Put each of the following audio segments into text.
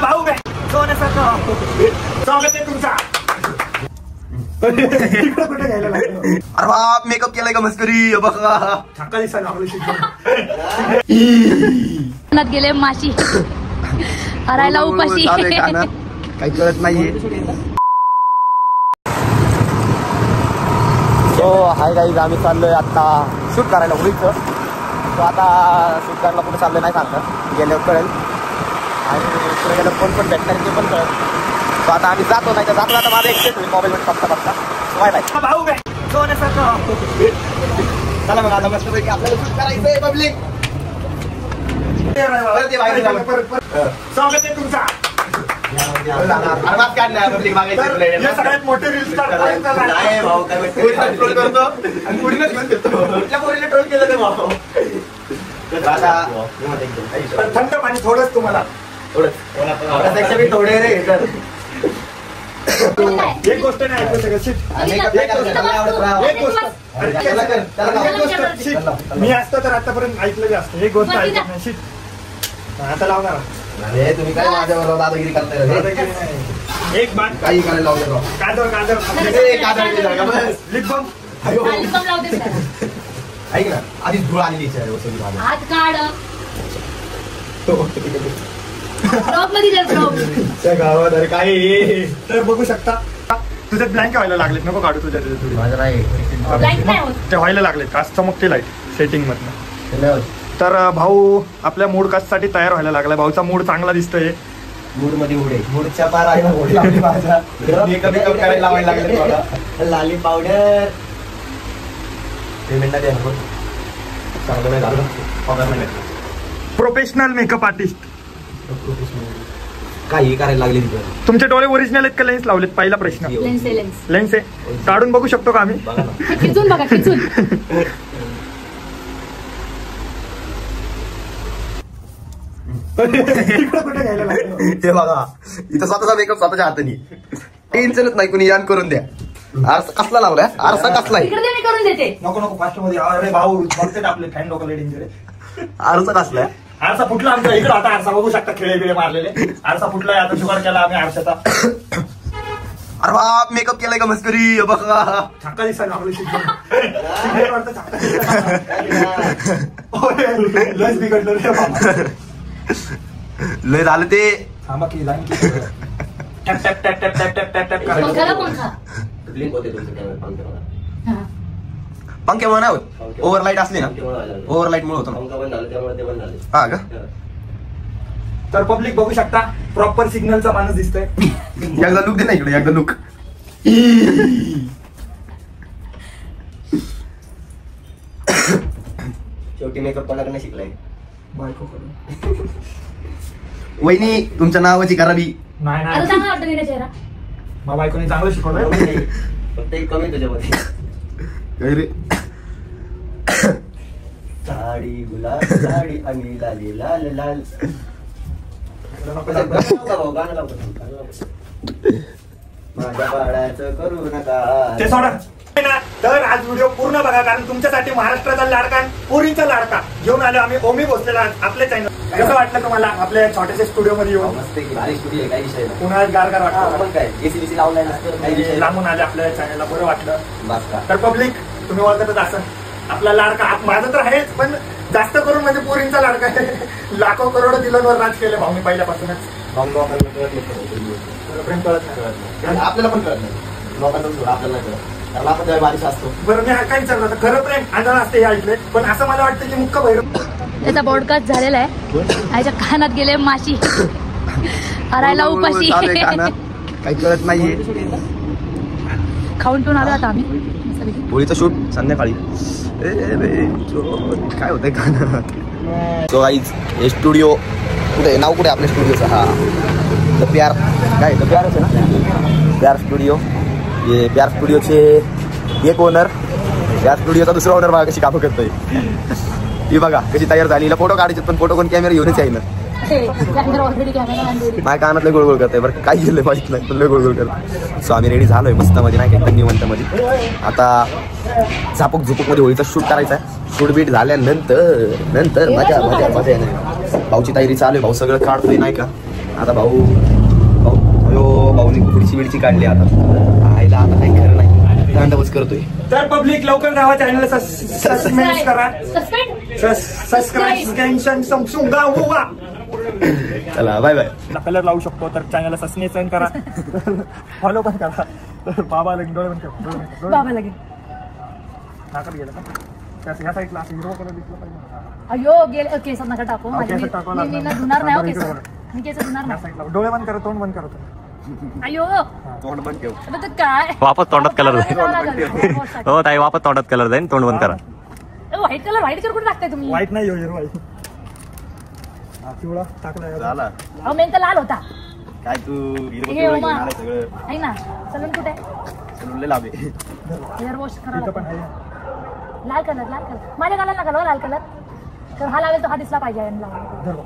भाऊ सोन्यासारखं स्वागत आहे तुमचा. कुठे घ्यायला लागलो? अरे बाप मेकअप केलाय का मस्करी बघा. छक्का दिसायला लागलो शिकवत गेले माशी हरायला उपाशी काही कळत नाहीये. तो हाय गाईज आम्ही चाललोय आता शूट करायला होळीचं. तो आता शूट करायला कुठे चाललोय नाही सांगत, गेल्यावर कळेल. आणि पुढे गेलं कोण पण भेटणार ते पण कळेल. तो आता आम्ही जातो, नाही तर जातो आता माझा एक्सेस होईल मोबाईलमध्ये बघता बघता. बाय बाय भाऊ सोन्यासारखं. चला मग आता मस्तपैकी आपल्याला शूट करायचंय पब्लिक. स्वागत आहे तुमचा. सगळ्यात मोठे रील्स थंड पाणी थोडंच तुम्हाला थोडे रे. एक गोष्ट नाही ऐकू शकत. मी असतं तर आतापर्यंत ऐकलेली असतं. एक गोष्ट ऐकत नाही. आता लावणार. अरे तुम्ही काय माझ्याबरोबर दादागिरी करताय? एक बात काही करायला लावलं. कादर कादर ऐक ना, आधी धूळ आलेली गावात. अरे काय तर बघू शकता. तुझ्यात ब्लँक व्हायला लागलेत, नको काढू तुझ्या ते व्हायला लागलेत. कास्ट चमकते लाईट सेटिंग मधनं. तर भाऊ आपल्या मूड कास्ट साठी तयार व्हायला लागलाय. भाऊचा मूड चांगला दिसतोय. मूड मध्ये उडे मूडच्या पार आहे. करायला लावायला लागले. लाली पावडर पेमेंट द्या चांगलं नाही झालं. प्रोफेशनल मेकअप आर्टिस्ट काही करायला लागले तिथं. तुमचे डोळे ओरिजिनल आहेत का लेन्स लावलेत? पहिला प्रश्न. लेन्स आहे, काढून बघू शकतो का आम्ही? ते बघा इथं स्वतःचा मेकअप स्वतःच्या हाताने. टेन्शनच नाही, कुणी यान करून द्या. आरसा कसला लावलाय? आरसा कसला आहे? नको नको फास्ट मध्ये. अरे भाऊ बघते आपले फॅन लोक लेडींकडे. आरसा कसलाय? आरसा फुटला आमचा इकडे. आता आरसा बघू शकता, खेळे बिळे मारलेले. आरसा फुटलाय. आता जुगाड केला आम्ही आरशाचा. अरे बाप मेकअप केलाय का मस्करी बघा. छक्का दिसायला लागलो लस बिघडलं. लय झालं ते. थांबा की line tap tap tap tap tap tap tap tap करायचं. पंख्यामुळे नाही होत. ओव्हरलाईट असली ना, ओव्हरलाईट मुळे होतो ना. हा का? तर पब्लिक बघू शकता, प्रॉपर सिग्नलचा माणूस दिसतोय. एकदा लुक दे ना इकडे, एकदा लुक. शेवटी मेकअप कोणाकडे नाही शिकलाय? वहिनी तुमच्या नावाची खराबी नाही नाही. मग बायकोनी चांगलं शिकवलं. फक्त एक कमी तुझ्यामध्ये. साडी गुलाब साडी आणि लाली लाल लाल. माझ्या बाळाचं करू नका ते सोडा. तर आज व्हिडिओ पूर्ण बघा, कारण तुमच्यासाठी महाराष्ट्राचा लाडका पोरींचा लाडका घेऊन आलो आम्ही. ओमी भोसलेला आपल्या चॅनल. कसं वाटलं तुम्हाला आपल्या छोट्याशा स्टुडिओ मध्ये येऊन? उन्हाळ्यात गारगार वाटतं. लांबून आले आपल्या चॅनलला, बरं वाटलं. तर पब्लिक तुम्ही ओळखतच असाल आपला लाडका. माझं तर आहेच, पण जास्त करून म्हणजे पोरींचा लाडका आहे. लाखो करोड दिलांवर राज केलं भाऊनी पहिल्यापासूनच. प्रेम कळत नाही आपल्याला पण कळत नाही, लोकांना आपल्याला कळत. आपण बारिश असतो. बरं मी काय विचारलं होतं, खरं प्रेम आंधळ असते हे ऐकले, पण असं मला वाटतं की मुक्का भैरव. त्याचा पॉडकास्ट झालेला आहे. त्याच्या कानात गेले माशी हरायला उपाशी. काही कळत नाहीये. खाऊन पिऊन आलो आता आम्ही. होळीचं शूट संध्याकाळी. काय होतंय कानात? सो गाईज हे स्टुडिओ कुठे, नाव कुठे आपल्या स्टुडिओचं? हा द प्यार. काय द प्यारच आहे ना, प्यार स्टुडिओ. हे प्यार स्टुडिओचे एक ओनर, प्यार स्टुडिओचा दुसरा ओनर बघा कशी कामं करतोय. ही बघा कशी तयार झाली. हिला फोटो काढायचे, पण फोटो कोण कॅमेरा घेऊनच आहे ना. माझ्या कानातले गोळगोळ करते. बरं काय केलंय माहित नाही, पण गोळगोळ करते. सो आम्ही रेडी झालोय मस्त मध्ये, नाही का निवंत मध्ये. आता झापूक झुपूक मध्ये होळीचा शूट करायचा आहे. शूट बीट झाल्यानंतर मजा मजा मजा. भाऊची तयारी चालू आहे, भाऊ सगळं काढतोय नाही का. आता भाऊनी खुर्ची बिडची काढली आता आईला आता काही खरं नाही दांडवच करतोय. तर पब्लिक लवकर जावा चॅनलला सबस्क्राईब करा. चला बाय बाय. कलर लावू शकतो तर चॅनलला सबस्क्राईब करा. फॉलो पण करा. बाबा लगेच डोळे पण करा. बाबा लगेच नाकात गेलं का ह्या साईडला हिरवा कलर दिसला पाहिजे. अयो गेले केसात नका टाकू. मी ना धुणार नाही हो केस. मी केस धुणार ह्या नाही. साईडला डोळे बंद करा तोंड बंद करा. अयो तोंड बंद ठेव. आता तर काय वापस तोंडात कलर जाईल. हो ताई वापस तोंडात कलर जाईल. तोंड बंद करा. व्हाईट कलर कुठे टाकताय तुम्ही? वाईट नाही हिरवा आहे. पिवळा टाकला झाला अहो मेन तर लाल होता. काय तू हे उमा. सगळं आहे ना सलून कुठे? सलूनला लावे. हेअर वॉश इथं पण करा. आहे. लाल कलर माझ्या गालाला नका लाल कलर. तर हा लावेल तो हा दिसला पाहिजे. धर बघ.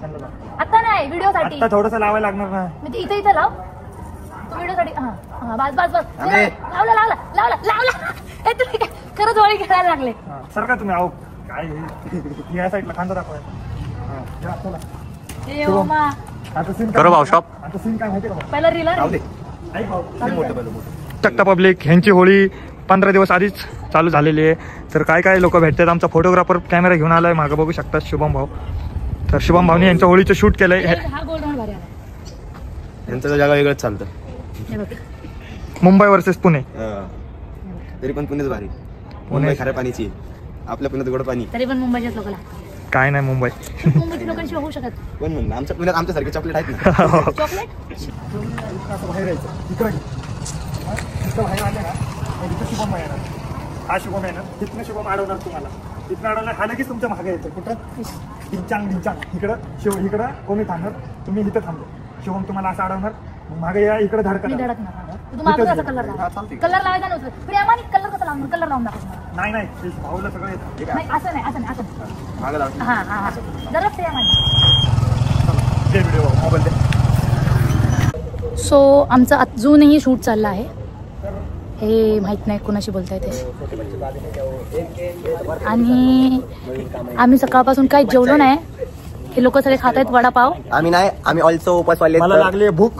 चंदला लाव. आता नाही व्हिडिओ साठी. आता थोडंसं लावायला लागणार ना. मी इथे लाव व्हिडिओ साठी. हा हा बस अरे. लावला. हे तुम्ही काय खरंच वळी खेळायला लागले. सर का तुम्ही आहो काय या साईडला खांदा दाखवायचा. हे ओमा आता सीन करो भाऊ शॉप. आता सीन काय माहिती का पहिला रील राहू दे. ऐक भाऊ मोठं टक्का पब्लिक ह्यांची होळी 15 दिवस आधीच चालू झालेली आहे. तर काय लोक भेटतात. आमचा फोटोग्राफर कॅमेरा घेऊन आलाय मागं बघू शकतात शुभम भाऊ. तर शुभम भाऊने यांच्या होळीचं शूट केलंय. हा गोल्ड भारी आला. यांचं जागा वेगळंच चालतं. हे बघ मुंबई वर्सेस पुणे. तरी पण पुणेच भारी. मुंबई खाऱ्या पाणीची आपल्या पुण्यात गोड पाणी. तरी पण मुंबईच्याच लोकांना काय नाही मुंबई मुंबईच्या लोकांशिवाय होऊ शकत. पण म्हणून आमच्या पुण्यात आमच्यासारखे चॉकलेट आहेत ना. चॉकलेट बाहेर यायचं इकडे बाहेर आले ना इथं शुभम येणार. हा शुभम येणार. तिथनं शुभम अडवणार तुम्हाला. तिथनं अडवणार हा लगेच तुमच्या मागे येतो. कुठं ढिंचांग इकडं इकडं कोणी थांबणार. तुम्ही इथं थांबलो. शुभम तुम्हाला असं अडवणार. मागे या इकडे धडकणार. मी धडकणार. तू मागं असा कलर लाव. कलर लावायचा नव्हतं. प्रेमाने कलर कसा लावणार? कलर लावून दाखव. नाही भाऊला सगळं येतं. नाही असं नाही मागं लाव. हा जरा प्रेमाने. व्हिडिओ मोबाईल दे. सो आमचं अजूनही शूट चाललं आहे. हे माहित नाही कोणाशी बोलताय ते. आणि आम्ही सकाळपासून काही जेवलो नाही. हे लोक सगळे खात आहेत वडापाव. आम्ही नाही. आम्ही ऑल्सो उपासवाले. मला लागली भूक.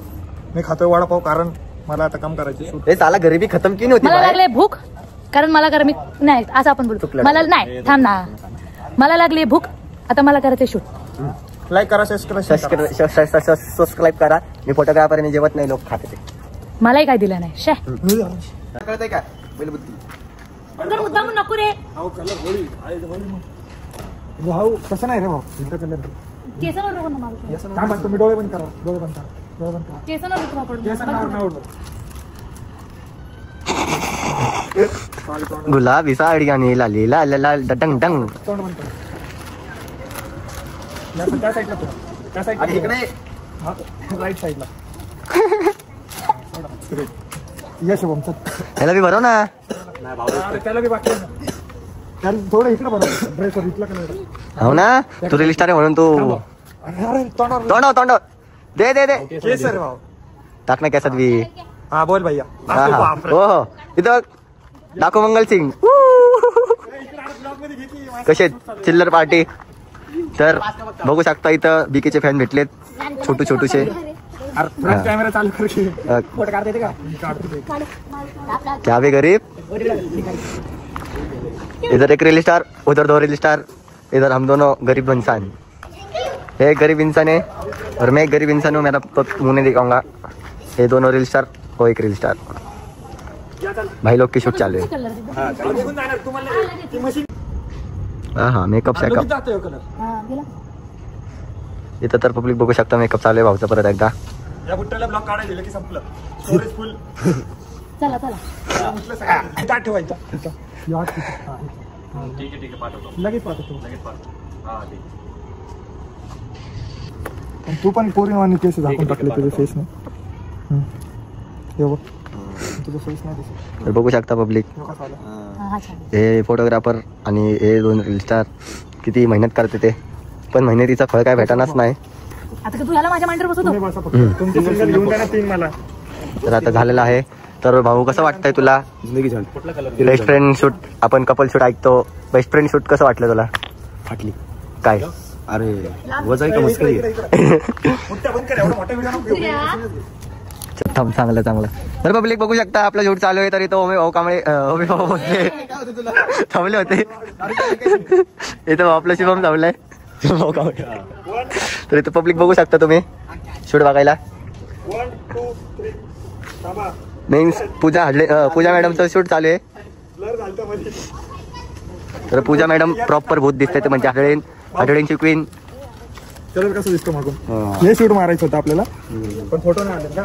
मी खातोय वडापाव कारण मला आता काम करायचं शूट. हे साला गरिबी खतम की नव्हती. मला लागले भूक कारण मला गरमी नाही असं आपण बोलतो. मला नाही थांब ना. मला लागली भूक आता मला करायचं शूट. लाईक करा सबस्क्राईब करा. मी फोटोग्राफर मी जेवत नाही लोक खाते ते. मलाही काय दिलं नाही. शे कळतंय का बैलबुद्धी. मुद्दा नको रे. भाऊ कसं नाही रे भाऊ. केस काय म्हणतो मी. डोळे बंद करा. केस गुलाबी साडी आणि लाली लाल लाल डंग डंग. तोंड बंद करा. त्या साईडला त्या साईडला इकडे राईट साईडला या शुभम चल. ह्याला बी भरव ना. त्याला बी बाकी आहे ना. त्याला थोडं इकडे बनव. ड्रेसवर इथला कलर. हो ना तू रील स्टार आहे म्हणून तू. अरे तोंडावर तोंड दे केस रे भाऊ. टाक ना कॅसात बी. हा बोल भैया. हो इथं दाखव मंगल सिंग कसे चिल्लर पार्टी. तर बघू शकता इथं बीकेचे फॅन भेटलेत छोटूशे. कॅमेरा चालू कर. फोटो काढता येते का? क्या बे गरीब. इधर एक रील स्टार उधर 2 रील स्टार. इधर हम दोनों गरीब इंसान. एक गरीब इंसान है और मैं एक गरीब इंसान हूँ. मेरा तो मुंह नहीं दिखाऊंगा. ये दोनों रील स्टार वो एक रील स्टार. भाई लोग की शूट चालू है. हाँ मेकअप शॅकअप. इथं तर पब्लिक बघू शकता मेकअप चालू आहे भाऊचा परत एकदा. या बुट्ट्याला ब्लॉक काढायला की संपलं. स्टोरेज फुल. चला ठेवायचा. लगेच पाठवतो. तू पण पोरीवानी केस झाकून टाकले तुझ्या फेसने. तुझं फेस नाही दिसत. तर बघू शकता पब्लिक हे फोटोग्राफर आणि हे 2 रील स्टार किती मेहनत करते ते. पण मेहनतीचा फळ काय भेटणारच नाही. आता तू ह्याला माझ्या मांडीवर बसवतो. तुमचं सिंगल घेऊन द्या ना 3 मला. तर आता झालेलं आहे. तर भाऊ कसं वाटतंय तुला. बेस्ट फ्रेंड शूट आपण कपल शूट ऐकतो. बेस्ट फ्रेंड शूट कसं वाटलं तुला. फाटली काय अरे वजन का मुश्किल मोठ्या बंद कर, एवढा मोठा व्हिडिओ नको घेऊ. थांब, चांगलं चांगलं. तर पब्लिक बघू शकता आपला शूट चालू आहे. तर इथं ओमे भाऊ कांबळे ओमे भाऊ होते थांबले होते. इथं आपलं शिवम थांबलाय शिवम भाऊ कांबळे. तर इथं पब्लिक बघू शकता तुम्ही शूट बघायला. 1 2 3 थांबा. मीन्स पूजा मॅडमचं शूट चालू आहे. ब्लर झालतं मध्ये. तर पूजा मॅडम प्रॉपर भूत दिसते. म्हणजे हडळींची क्वीन. चल कसं दिसतो मागून. हे शूट मारायचं होतं आपल्याला पण फोटो नाही आले का.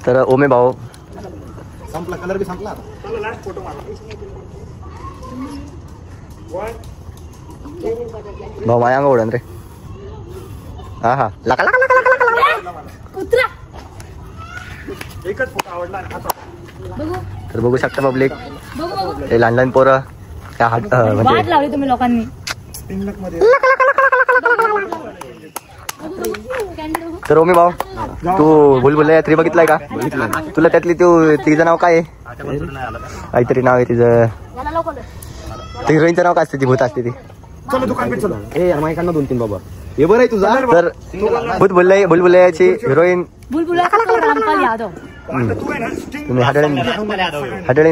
तर ओमे भाऊ संपला, कलर बी संपला. चला लास्ट फोटो मारा. 1 भाऊ माया अंग ओढण रे. हा हा लका लका लका लका लका. कुत्रा एकच फोटो आवडला आणि हाच. बघू तर बघू शकता पब्लिक बघू बघू हे लहान लहान पोरं त्या वाट म्हणजे लावली तुम्ही लोकांनी. 3 लाख मध्ये. तर ओमी भाऊ तू भुलभुलैया 3 बघितलाय का? तुला त्यातली तिचं नाव काय आहे? काहीतरी नाव आहे तिचं. याला लवकर हिरोईनचं नाव काय असते? ती भूत असते ती. चलो दुकान पे चलो. ए मायकांना 2-3 बाबा हे बरं आहे तुझा. तर भुलभुलैयाची हिरोईन बुलबुला रामपाल यादव. तू आहे ना स्टिंग. तुम्ही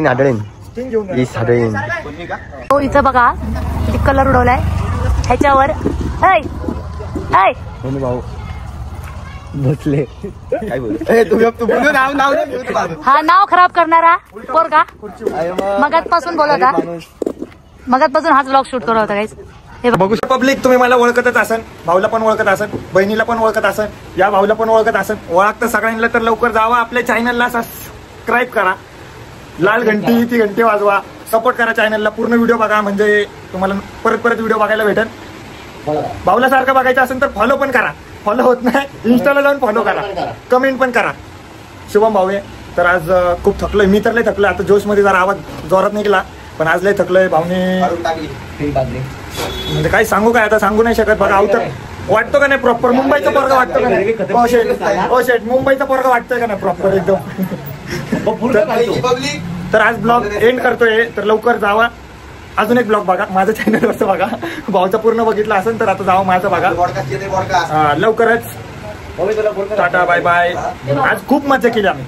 हडळीन स्टिंग घेऊन जा. ईस हडळीन. हो इथं बघा किती कलर उडवलाय ह्याच्यावर. ऐ ऐ ओमी भाऊ बसले काय बोल हा नाव खराब करणारा पोरगा मगातपासून बोलत होता. मगातपासून हाच ब्लॉग शूट करत होता गाईस. हे बघू शकता पब्लिक, तुम्ही मला ओळखतच असन, भाऊला पण ओळखत असन, बहिणीला पण ओळखत असन, या भाऊला पण ओळखत असन. ओळखतं सगळ्यांना तर लवकर जावा आपल्या चॅनलला सबस्क्राईब करा. लाल घंटी ती घंटी वाजवा. सपोर्ट करा चॅनलला. पूर्ण व्हिडिओ बघा म्हणजे तुम्हाला परत परत व्हिडिओ बघायला भेटेल. भाऊला सारखं बघायचं असेल तर फॉलो पण करा. फॉलो होत नाही इंस्टाला जाऊन फॉलो करा. कमेंट पण करा. शुभम भाऊ आहे. तर आज खूप थकलोय मी. तर लय थकलोय. आता जोशमध्ये जरा आवाज जोरात निघाला पण आज लय थकलोय. भाऊने म्हणजे काय सांगू काय आता सांगू नाही शकत. बघा तर वाटतो का नाही प्रॉपर मुंबईचा पोरगा वाटतो का नाही? ओ शेट मुंबईचा पोरगा वाटतोय का नाही प्रॉपर एकदम. तर आज ब्लॉग एंड करतोय. तर लवकर जावा. अजून एक ब्लॉग बघा माझ्या चॅनलवरचं बघा. भाऊचा पूर्ण बघितला असेल तर आता जावा माझा बघा. लवकरच टाटा बाय बाय. आज खूप मजा केली आम्ही.